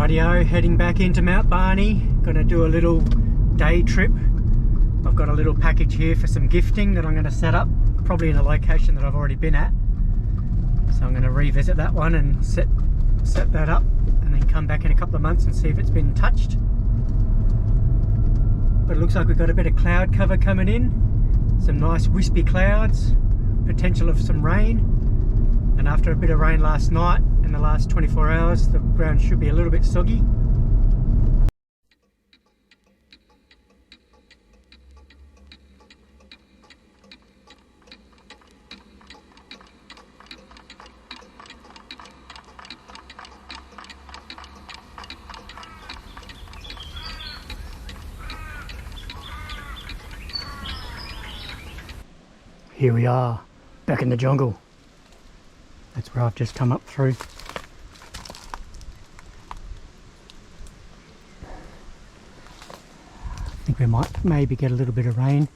Rightio, heading back into Mt Barney. Gonna do a little day trip. I've got a little package here for some gifting that I'm going to set up, probably in a location that I've already been at. So I'm going to revisit that one and set that up, and then come back in a couple of months and see if it's been touched. But it looks like we've got a bit of cloud cover coming in, some nice wispy clouds, potential of some rain. And after a bit of rain last night, in the last 24 hours, the ground should be a little bit soggy. Here we are, back in the jungle. That's where I've just come up through. I think we might maybe get a little bit of rain.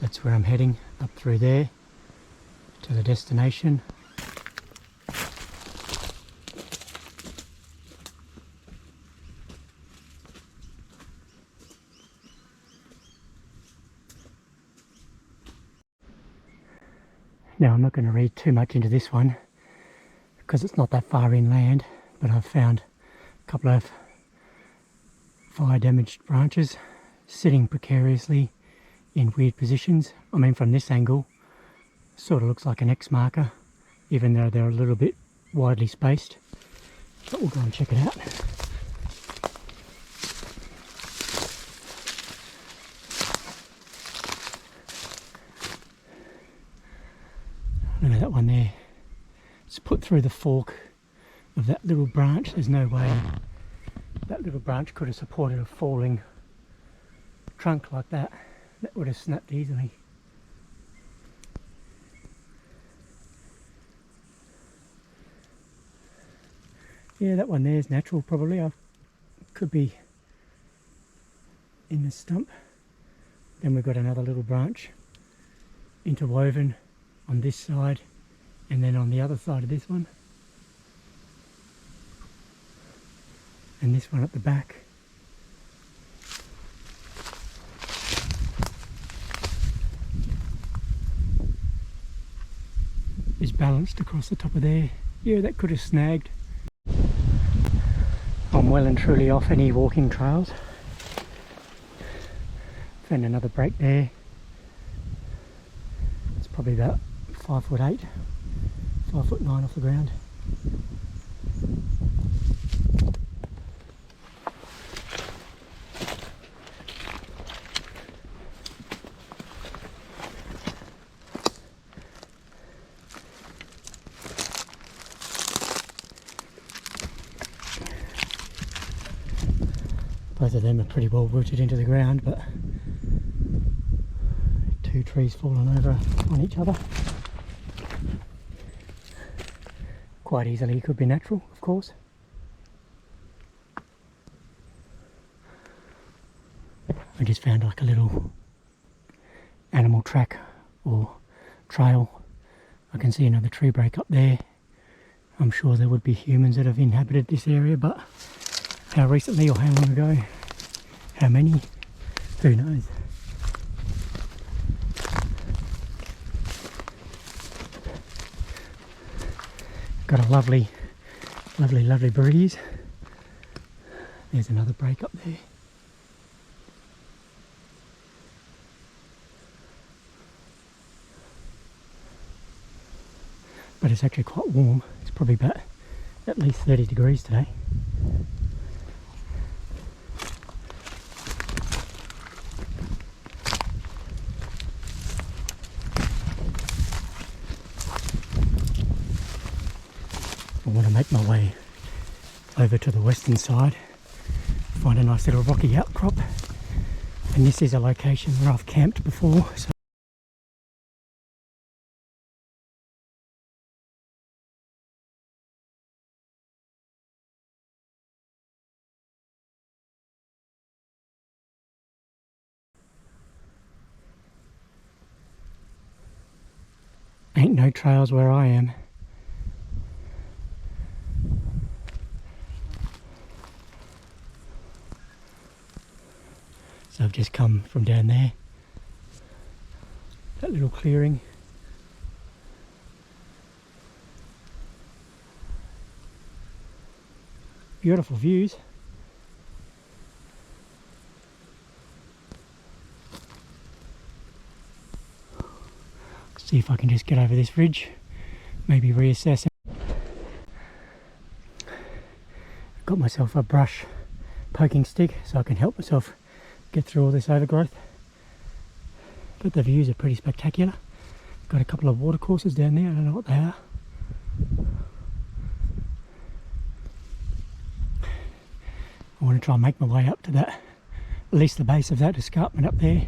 That's where I'm heading, up through there to the destination. Now I'm not going to read too much into this one because it's not that far inland, but I've found a couple of fire damaged branches sitting precariously in weird positions. I mean, from this angle, sort of looks like an X marker, even though they're a little bit widely spaced. But we'll go and check it out. Look at that one there. It's put through the fork of that little branch. There's no way that little branch could have supported a falling trunk like that. That would have snapped easily. Yeah, that one there is natural probably. Could be in the stump. Then we've got another little branch interwoven on this side, and then on the other side of this one, and this one at the back. Is balanced across the top of there. Yeah, that could have snagged. I'm well and truly off any walking trails. Found another break there. It's probably about 5'8", 5'9" off the ground. Both of them are pretty well rooted into the ground, but two trees fallen over on each other. Quite easily could be natural, of course. I just found like a little animal track or trail. I can see another tree break up there. I'm sure there would be humans that have inhabited this area, but how recently or how long ago, how many, who knows. Got a lovely breeze. There's another break up there. But it's actually quite warm. It's probably about at least 30 degrees today. I want to make my way over to the western side, find a nice little rocky outcrop, and this is a location where I've camped before. So ain't no trails where I am. just come from down there. That little clearing. Beautiful views. See if I can just get over this ridge, maybe reassess. Got myself a brush poking stick so I can help myself get through all this overgrowth. But the views are pretty spectacular. Got a couple of water courses down there, I don't know what they are. I want to try and make my way up to that, at least the base of that escarpment up there.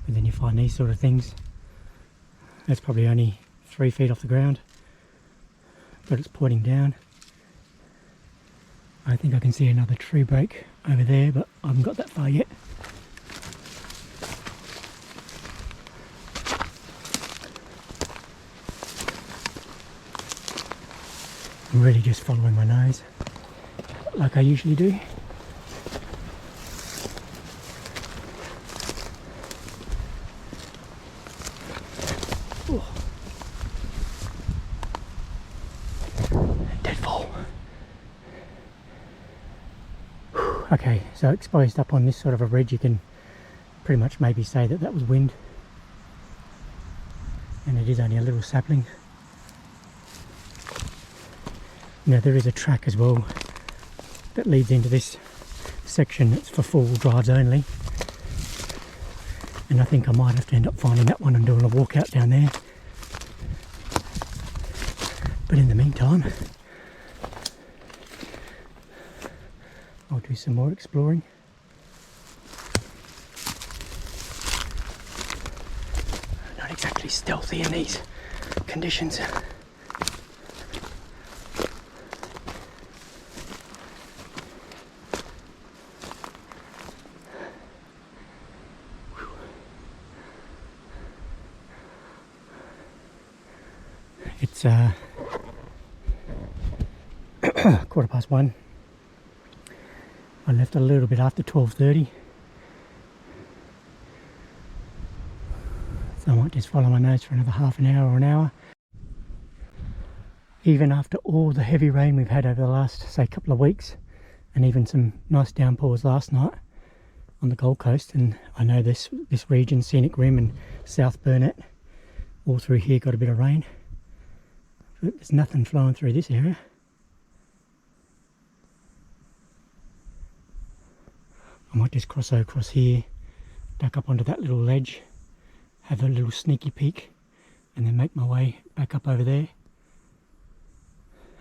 But then you find these sort of things. That's probably only 3 feet off the ground, but it's pointing down. I think I can see another tree break over there, but I haven't got that far yet. I'm really just following my nose, like I usually do. Deadfall. Okay, so exposed up on this sort of a ridge, you can pretty much maybe say that that was wind. And it is only a little sapling. Now there is a track as well that leads into this section. It's for four-wheel drives only. And I think I might have to end up finding that one and doing a walkout down there. But in the meantime, I'll do some more exploring. Not exactly stealthy in these conditions. It's 1:15. I left a little bit after 12:30, so I might just follow my nose for another half an hour or an hour. Even after all the heavy rain we've had over the last, say, couple of weeks, and even some nice downpours last night on the Gold Coast, and I know this region, Scenic Rim and South Burnett, all through here got a bit of rain. But there's nothing flowing through this area. I might just cross across here, duck up onto that little ledge, have a little sneaky peek, and then make my way back up over there.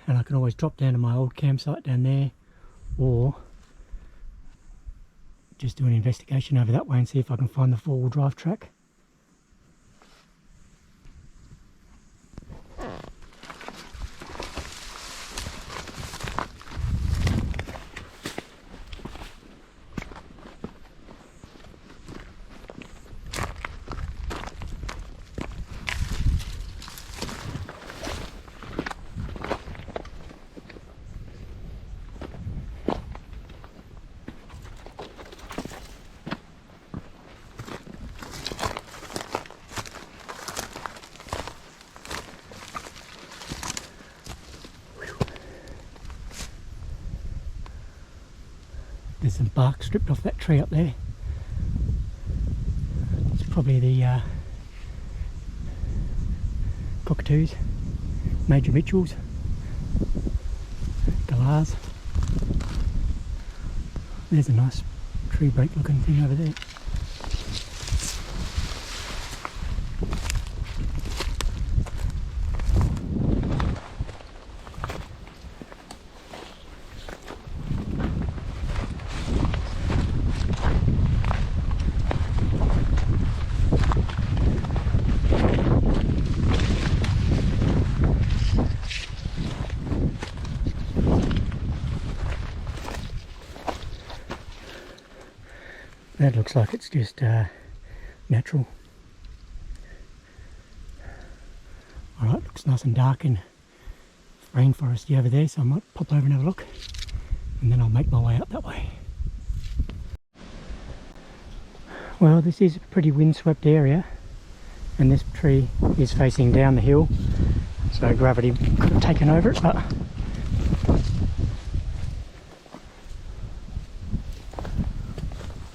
And I can always drop down to my old campsite down there, or just do an investigation over that way and see if I can find the four-wheel drive track. There's some bark stripped off that tree up there. It's probably the cockatoos, major Mitchells, galahs. There's a nice tree break looking thing over there. That looks like it's just natural. Alright, looks nice and dark and rainforesty over there, so I might pop over and have a look, and then I'll make my way up that way. Well, this is a pretty windswept area, and this tree is facing down the hill, so gravity could have taken over it, but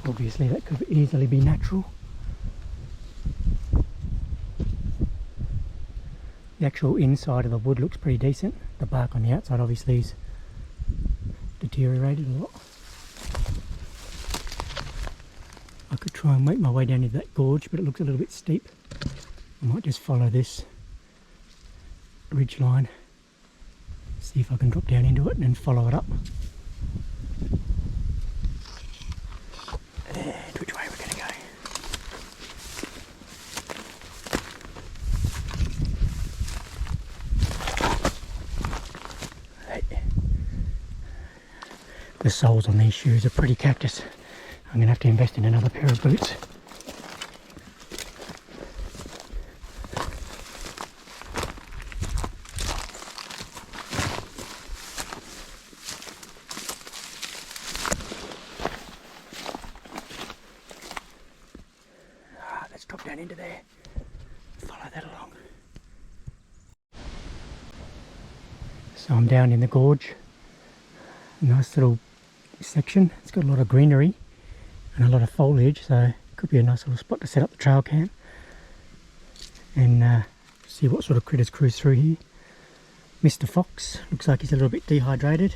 obviously that could easily be natural. The actual inside of the wood looks pretty decent. The bark on the outside obviously is deteriorated a lot. I could try and make my way down into that gorge, but it looks a little bit steep. I might just follow this ridge line, see if I can drop down into it and then follow it up. And which way we're going to go? The soles on these shoes are pretty cactus. I'm going to have to invest in another pair of boots. Let's drop down into there. Follow that along. So I'm down in the gorge. Nice little section. It's got a lot of greenery and a lot of foliage, so it could be a nice little spot to set up the trail cam and see what sort of critters cruise through here. Mr. Fox looks like he's a little bit dehydrated.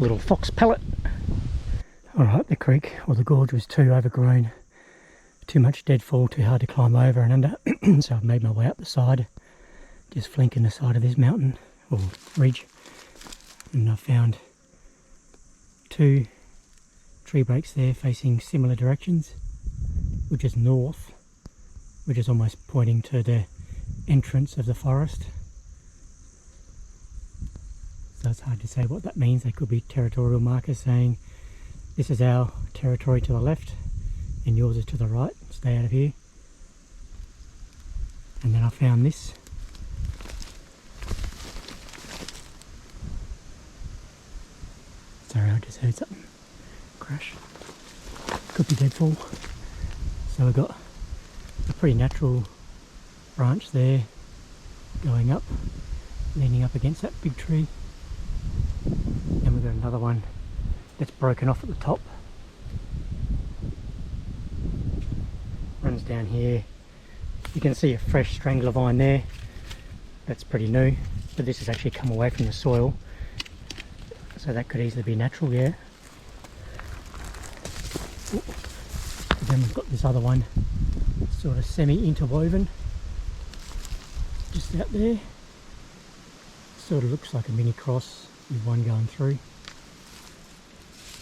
Little fox pellet. Alright, the creek or the gorge was too overgrown, too much deadfall, too hard to climb over and under, so I've made my way up the side, just flanking the side of this mountain or ridge, and I've found two tree breaks there facing similar directions, which is north, which is almost pointing to the entrance of the forest. So it's hard to say what that means. They could be territorial markers saying this is our territory to the left and yours is to the right, stay out of here. And then I found this. Sorry, I just heard something crash. Could be deadfall. So we've got a pretty natural branch there going up, leaning up against that big tree. And we've got another one that's broken off at the top. Runs down here. You can see a fresh strangler vine there. That's pretty new, but this has actually come away from the soil, so that could easily be natural, yeah. And then we've got this other one, sort of semi-interwoven, just out there. Sort of looks like a mini cross with one going through.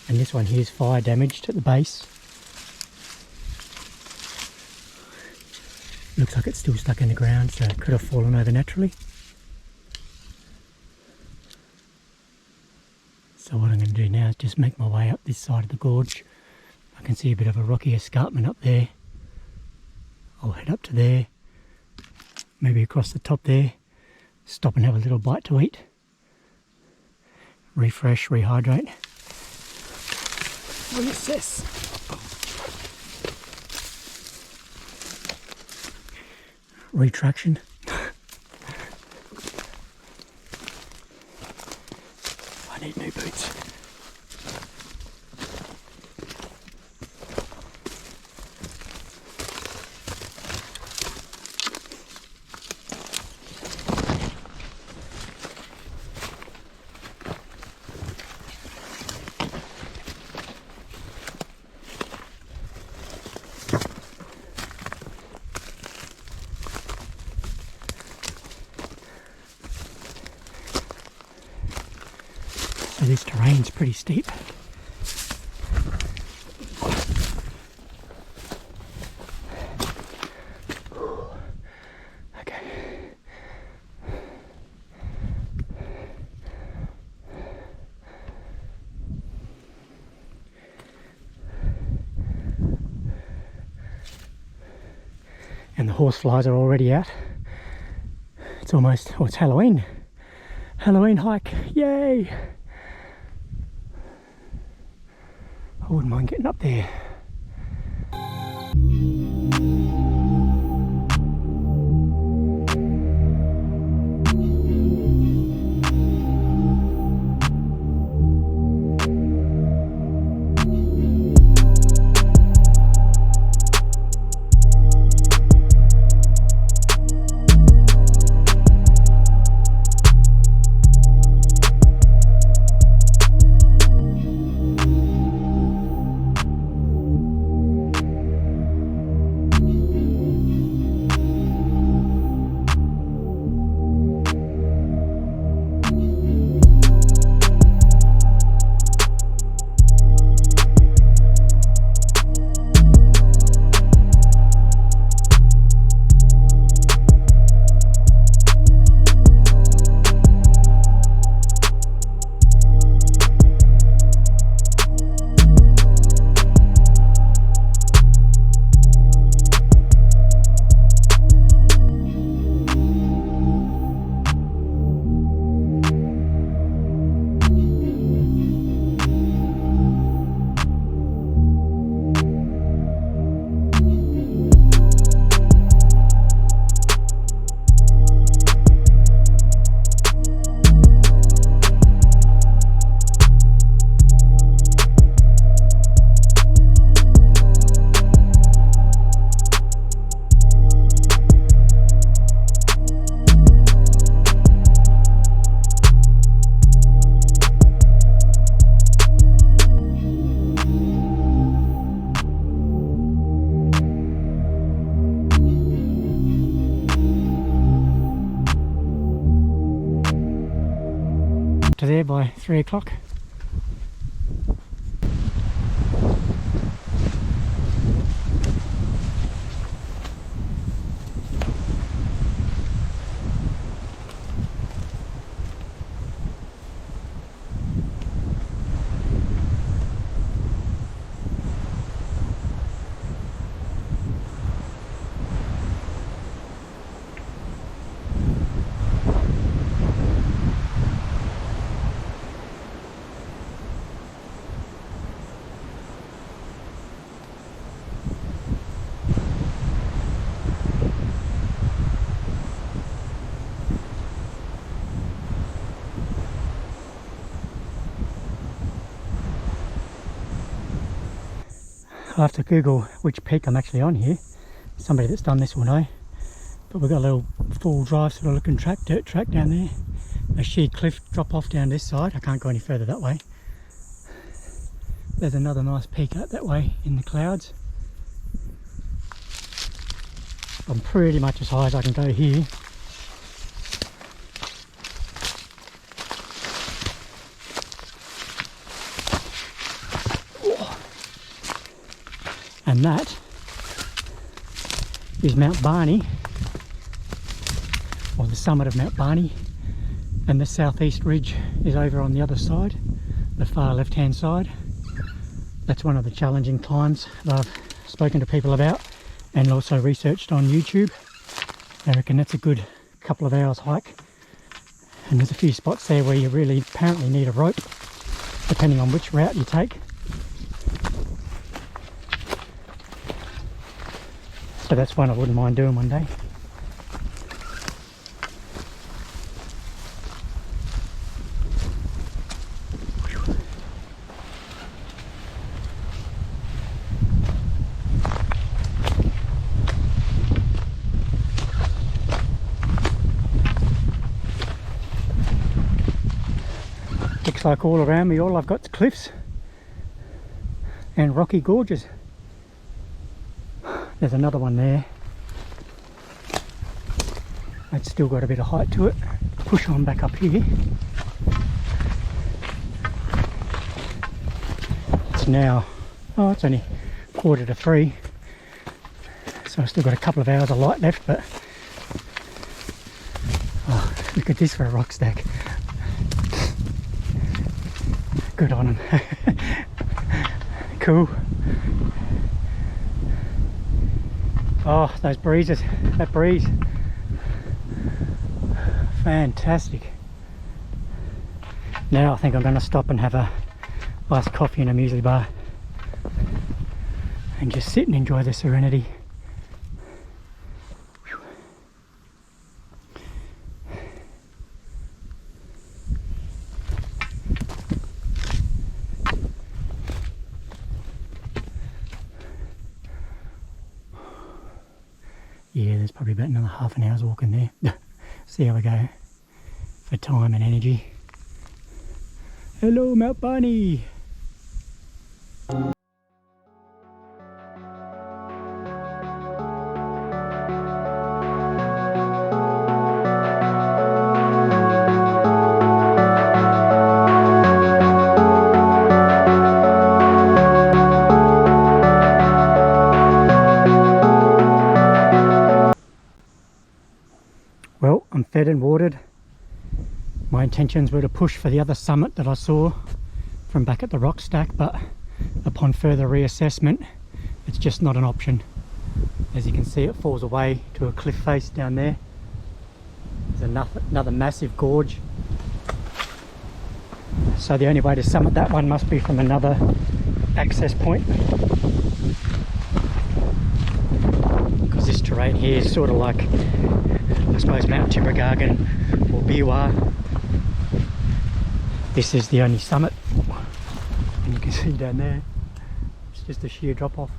And this one here is fire damaged at the base. Looks like it's still stuck in the ground, so it could have fallen over naturally. So what I'm going to do now is just make my way up this side of the gorge. I can see a bit of a rocky escarpment up there. I'll head up to there, maybe across the top there, stop and have a little bite to eat. Refresh, rehydrate. Reassess. Retraction. I need new boots. So this terrain's pretty steep. Okay. And the horseflies are already out. It's almost, oh, it's Halloween. Halloween hike, yay! I wouldn't mind getting up there. To there by 3 o'clock. I'll have to Google which peak I'm actually on here. Somebody that's done this will know. But we've got a little full drive sort of looking track, dirt track down there. A sheer cliff drop off down this side. I can't go any further that way. There's another nice peak out that way in the clouds. I'm pretty much as high as I can go here. And that is Mt Barney, or the summit of Mt Barney, and the southeast ridge is over on the other side, the far left hand side. That's one of the challenging climbs that I've spoken to people about and also researched on YouTube. I reckon that's a good couple of hours hike, and there's a few spots there where you really apparently need a rope depending on which route you take. So that's one I wouldn't mind doing one day. Looks like all around me all I've got is cliffs and rocky gorges. There's another one there. It's still got a bit of height to it. Push on back up here. It's now, oh, it's only 2:45, so I've still got a couple of hours of light left, but oh, look at this for a rock stack. Good on him. Cool. Oh, those breezes, that breeze. Fantastic. Now I think I'm going to stop and have a iced coffee in a muesli bar and just sit and enjoy the serenity. Yeah, there's probably about another half an hour's walking there. See how we go for time and energy. Hello, Mt Barney! Well, I'm fed and watered. My intentions were to push for the other summit that I saw from back at the rock stack, but upon further reassessment, it's just not an option. As you can see, it falls away to a cliff face down there. There's another massive gorge. So the only way to summit that one must be from another access point. Because this terrain here is sort of like, I suppose, Mount Tibrogargan or Biwa. This is the only summit, and you can see down there, it's just a sheer drop off.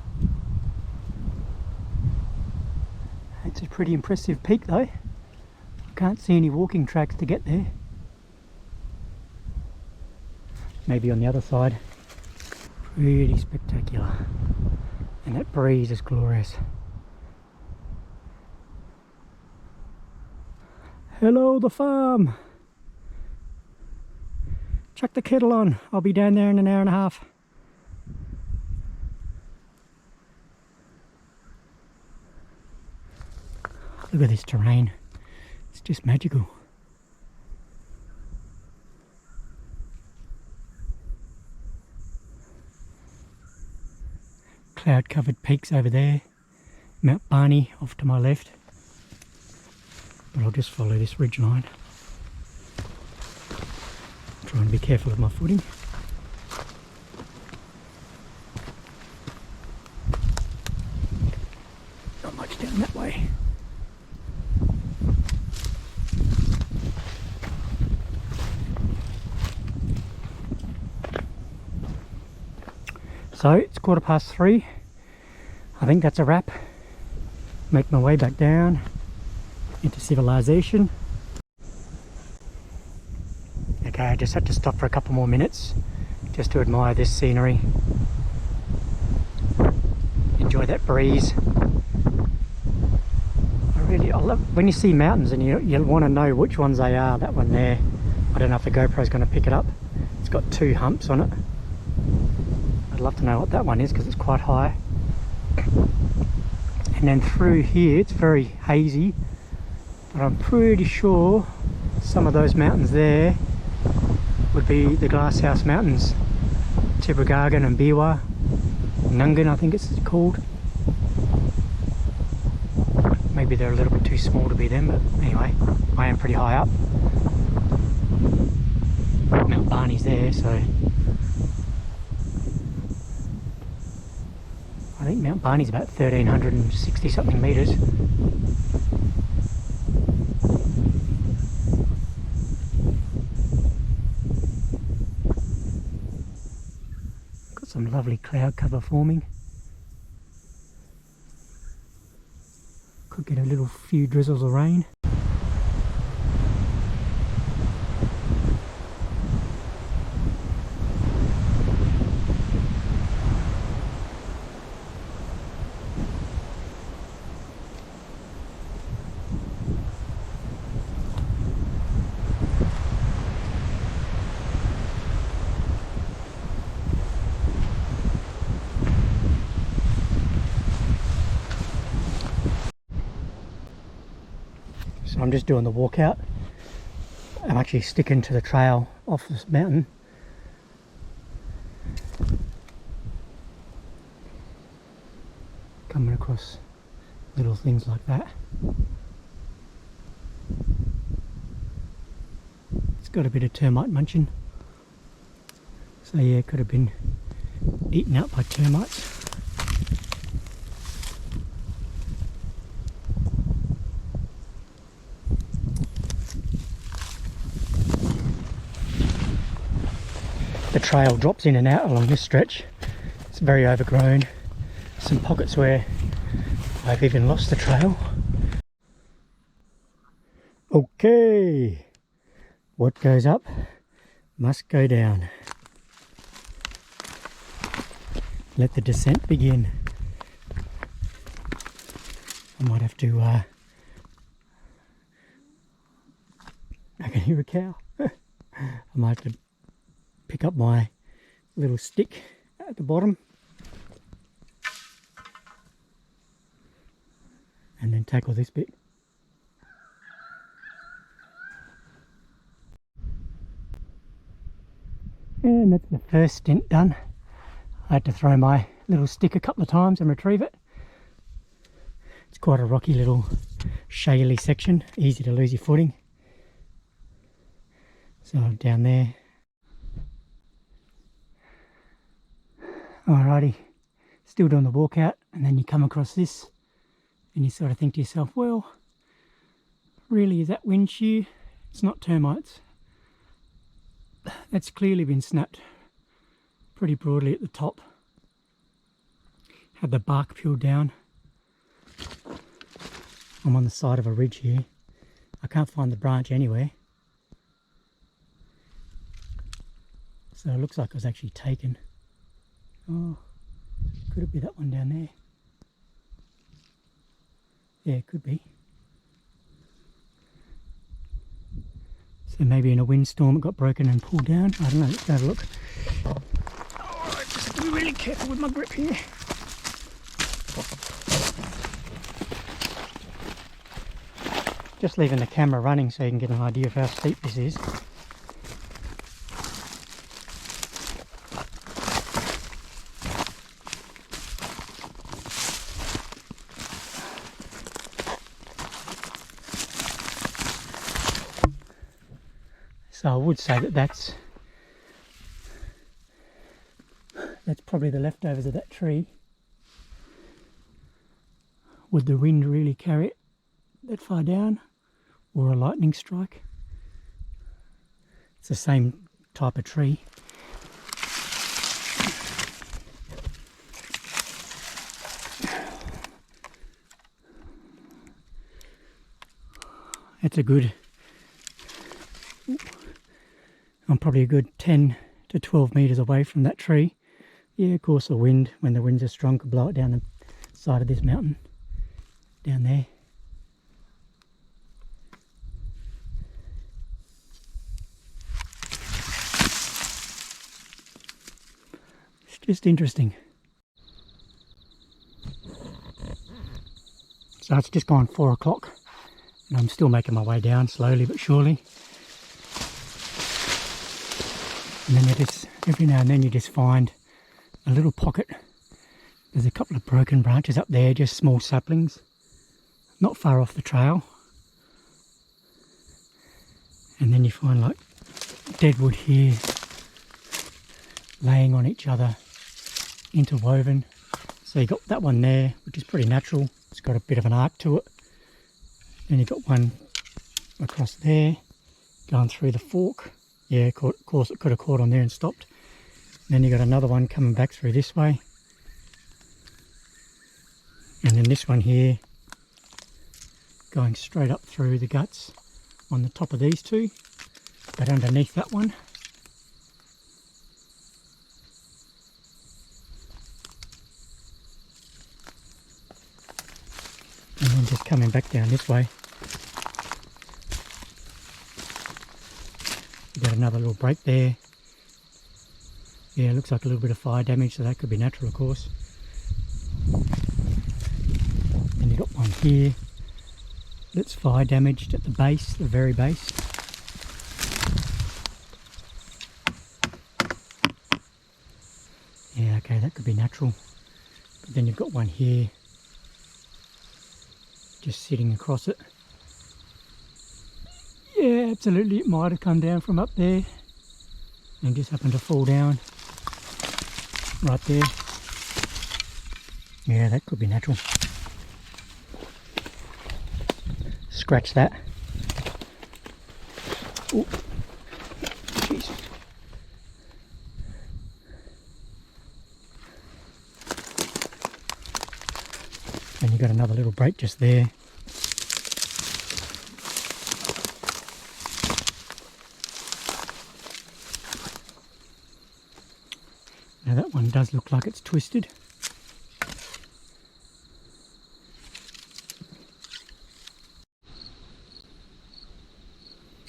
It's a pretty impressive peak though. I can't see any walking tracks to get there. Maybe on the other side. Pretty spectacular. And that breeze is glorious. Hello, the farm! Chuck the kettle on. I'll be down there in an hour and a half. Look at this terrain. It's just magical. Cloud covered peaks over there. Mt Barney off to my left. But I'll just follow this ridge line. Try and be careful of my footing. Not much down that way. So it's 3:15. I think that's a wrap. Make my way back down into civilization. Okay, I just had to stop for a couple more minutes just to admire this scenery. Enjoy that breeze. I love when you see mountains and you want to know which ones they are. That one there, I don't know if the GoPro's going to pick it up. It's got 2 humps on it. I'd love to know what that one is because it's quite high. And then through here it's very hazy, but I'm pretty sure some of those mountains there would be the Glasshouse Mountains. Tibrogargan and Biwa. Nungan, I think it's called. Maybe they're a little bit too small to be them, but anyway, I am pretty high up. Mt Barney's there, so I think Mt Barney's about 1,360 something metres. Got some lovely cloud cover forming. Could get a little few drizzles of rain. So I'm just doing the walkout. I'm actually sticking to the trail off this mountain. Coming across little things like that. It's got a bit of termite munching. So yeah, it could have been eaten out by termites. The trail drops in and out along this stretch. It's very overgrown. Some pockets where I've even lost the trail. Okay, what goes up must go down. Let the descent begin. I might have to, I can hear a cow. I might have to pick up my little stick at the bottom and then tackle this bit. And that's the first stint done. I had to throw my little stick a couple of times and retrieve it. It's quite a rocky little shaly section, easy to lose your footing. So down there. Alrighty, still doing the walkout, and then you come across this and you sort of think to yourself, well, really, is that wind shear? It's not termites. That's clearly been snapped pretty broadly at the top. Had the bark peeled down. I'm on the side of a ridge here. I can't find the branch anywhere. So it looks like it was actually taken. Oh, could it be that one down there? Yeah, it could be. So maybe in a windstorm it got broken and pulled down. I don't know, let's have a look. Alright, just have to be really careful with my grip here. Just leaving the camera running so you can get an idea of how steep this is. So I would say that that's probably the leftovers of that tree. Would the wind really carry it that far down, or a lightning strike? It's the same type of tree. It's a good, I'm probably a good 10 to 12 metres away from that tree. Yeah, of course the wind, when the winds are strong, could blow it down the side of this mountain, down there. It's just interesting. So it's just gone 4 o'clock and I'm still making my way down slowly but surely. And then every now and then you just find a little pocket. There's a couple of broken branches up there, just small saplings, not far off the trail. And then you find like deadwood here, laying on each other, interwoven. So you got that one there, which is pretty natural. It's got a bit of an arc to it. Then you've got one across there, going through the fork. Yeah, of course it could have caught on there and stopped. Then you got another one coming back through this way. And then this one here, going straight up through the guts on the top of these two, but underneath that one. And then just coming back down this way. You got another little break there. Yeah, it looks like a little bit of fire damage, so that could be natural, of course. Then you got one here that's fire damaged at the base, the very base. Yeah, okay, that could be natural. But then you've got one here, just sitting across it. Yeah, absolutely, it might have come down from up there and just happened to fall down. right there. Yeah, that could be natural. Scratch that. Ooh. Jeez. And you got another little break just there. Now that one does look like it's twisted.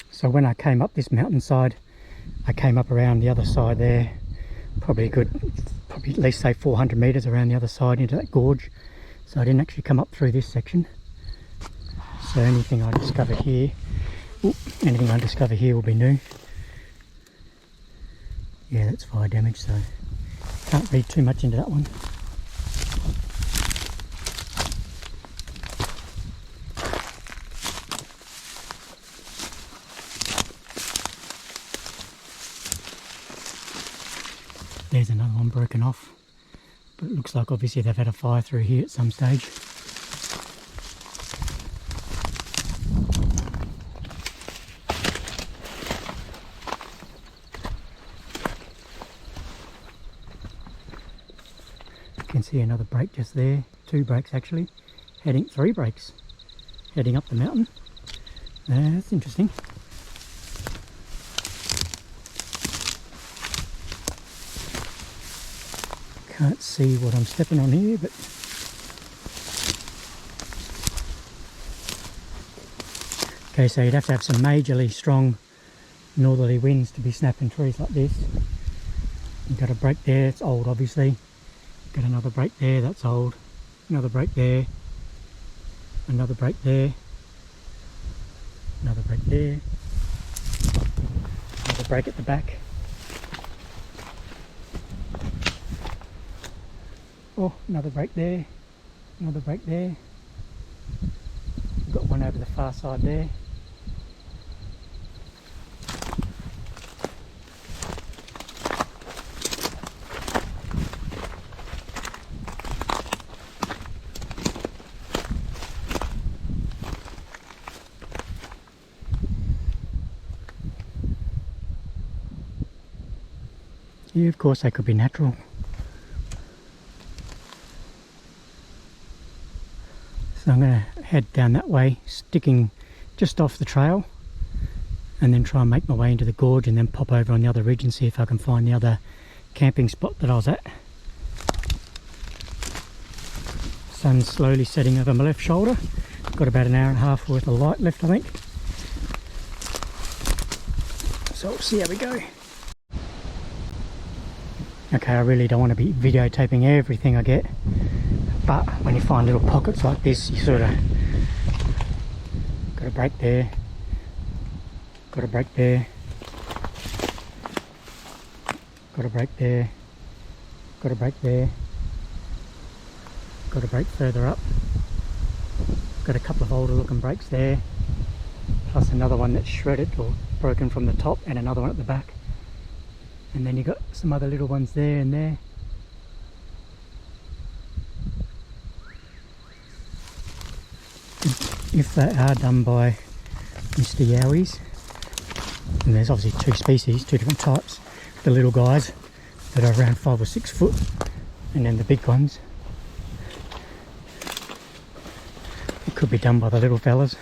So when I came up this mountainside, I came up around the other side there, probably at least say 400 metres around the other side into that gorge. So I didn't actually come up through this section. So anything I discover here, will be new. Yeah, that's fire damage, so can't read too much into that one. There's another one broken off, but it looks like obviously they've had a fire through here at some stage. You can see another break just there, 2 breaks actually, 3 breaks heading up the mountain. That's interesting. Can't see what I'm stepping on here, but okay, so you'd have to have some majorly strong northerly winds to be snapping trees like this. You've got a break there, it's old obviously. Got another break there, that's old. Another break there. Another break there. Another break there. Another break at the back. Oh, another break there, another break there. We've got one over the far side there. Yeah, of course they could be natural. So I'm going to head down that way, sticking just off the trail, and then try and make my way into the gorge and then pop over on the other ridge and see if I can find the other camping spot that I was at. Sun's slowly setting over my left shoulder. Got about an hour and a half worth of light left, I think. So we'll see how we go. Okay, I really don't want to be videotaping everything I get, but when you find little pockets like this, you sort of got a break there, got a break there, got a break there, got a break there, got a break further up, got a couple of older looking breaks there, plus another one that's shredded or broken from the top, and another one at the back. And then you got some other little ones there and there. If they are done by Mr. Yowies, and there's obviously 2 species, 2 different types, the little guys that are around 5 or 6 foot, and then the big ones. It could be done by the little fellas.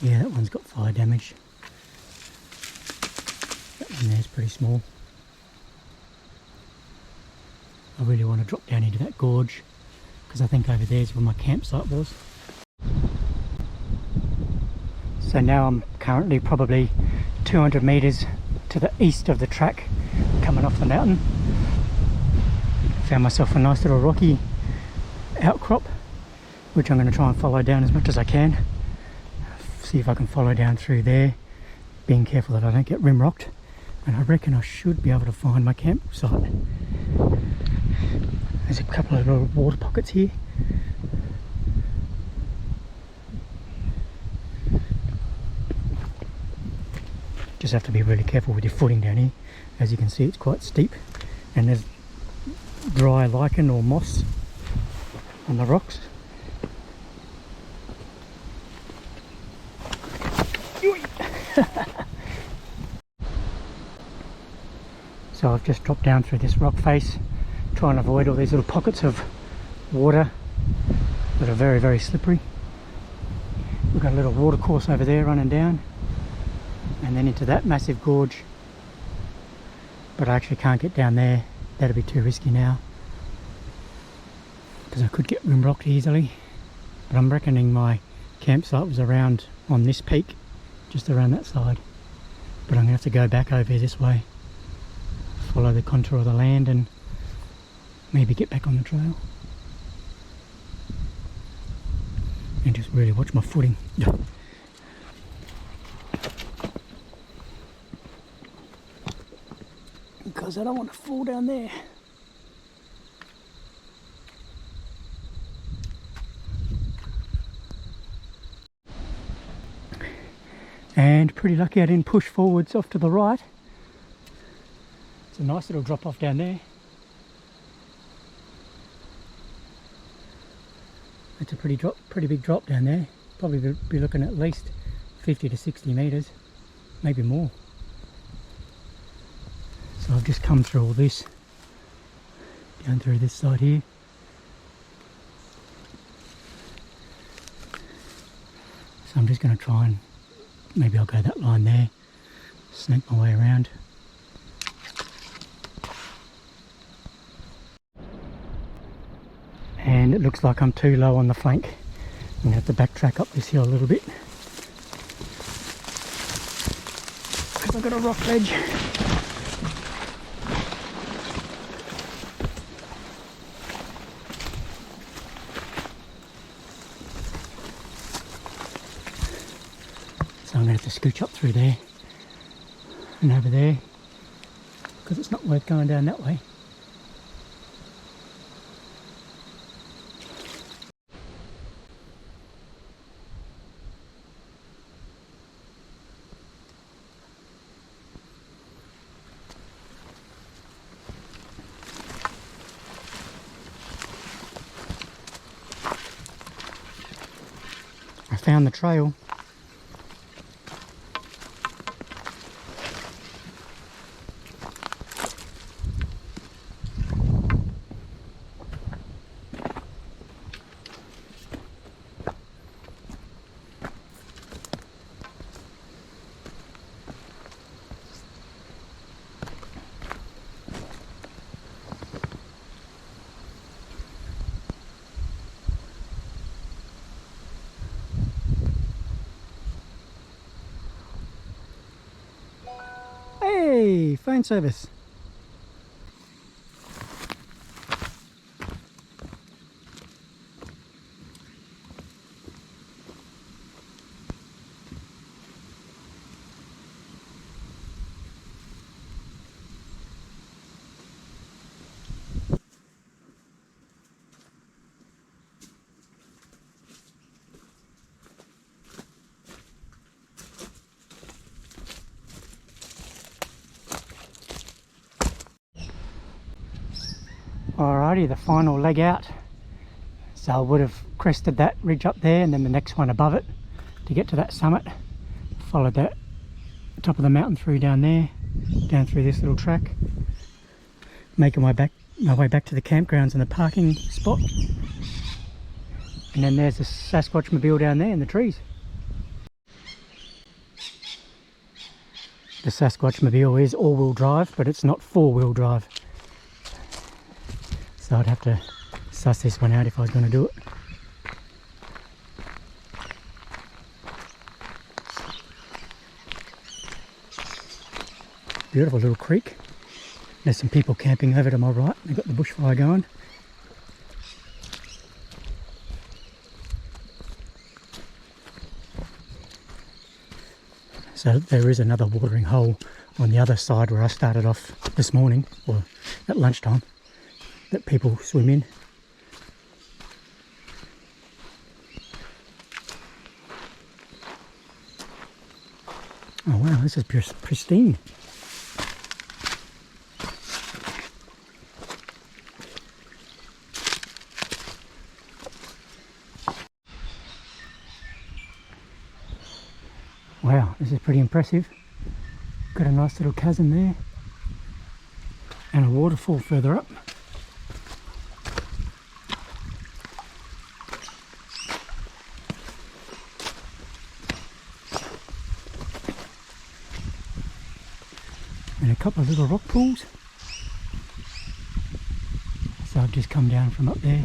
Yeah, that one's got fire damage. That one there's pretty small. I really want to drop down into that gorge because I think over there's where my campsite was. So now I'm currently probably 200 metres to the east of the track coming off the mountain. Found myself a nice little rocky outcrop which I'm going to try and follow down as much as I can. See if I can follow down through there, being careful that I don't get rim-rocked, and I reckon I should be able to find my campsite. There's a couple of little water pockets here. Just have to be really careful with your footing down here. As you can see, it's quite steep, and there's dry lichen or moss on the rocks. So I've just dropped down through this rock face, trying to avoid all these little pockets of water that are very, very slippery. We've got a little water course over there running down, and then into that massive gorge. But I actually can't get down there. That'd be too risky now, because I could get rimrocked easily. But I'm reckoning my campsite was around on this peak, just around that side. But I'm going to have to go back over this way, follow the contour of the land, and maybe get back on the trail. And just really watch my footing. Because I don't want to fall down there. And pretty lucky I didn't push forwards off to the right. It's a nice little drop off down there. It's a pretty big drop down there. Probably be looking at least 50 to 60 meters, maybe more. So I've just come through all this, down through this side here. So I'm just going to try and, maybe I'll go that line there, snake my way around. And it looks like I'm too low on the flank. I'm going to have to backtrack up this hill a little bit, because I've got a rock ledge. So I'm going to have to scooch up through there and over there, because it's not worth going down that way. I found the trail. Hey, phone service. Alrighty, the final leg out. So I would have crested that ridge up there and then the next one above it to get to that summit. Followed that top of the mountain through down there, down through this little track, making my way back to the campgrounds and the parking spot. And then there's the Sasquatch mobile down there in the trees. The Sasquatch mobile is all-wheel drive, but it's not four-wheel drive. So I'd have to suss this one out if I was going to do it. Beautiful little creek. There's some people camping over to my right. They've got the bushfire going. So there is another watering hole on the other side where I started off this morning, or at lunchtime, that people swim in. Oh wow, this is pristine. Wow, this is pretty impressive. Got a nice little chasm there and a waterfall further up. And a couple of little rock pools. So I've just come down from up there.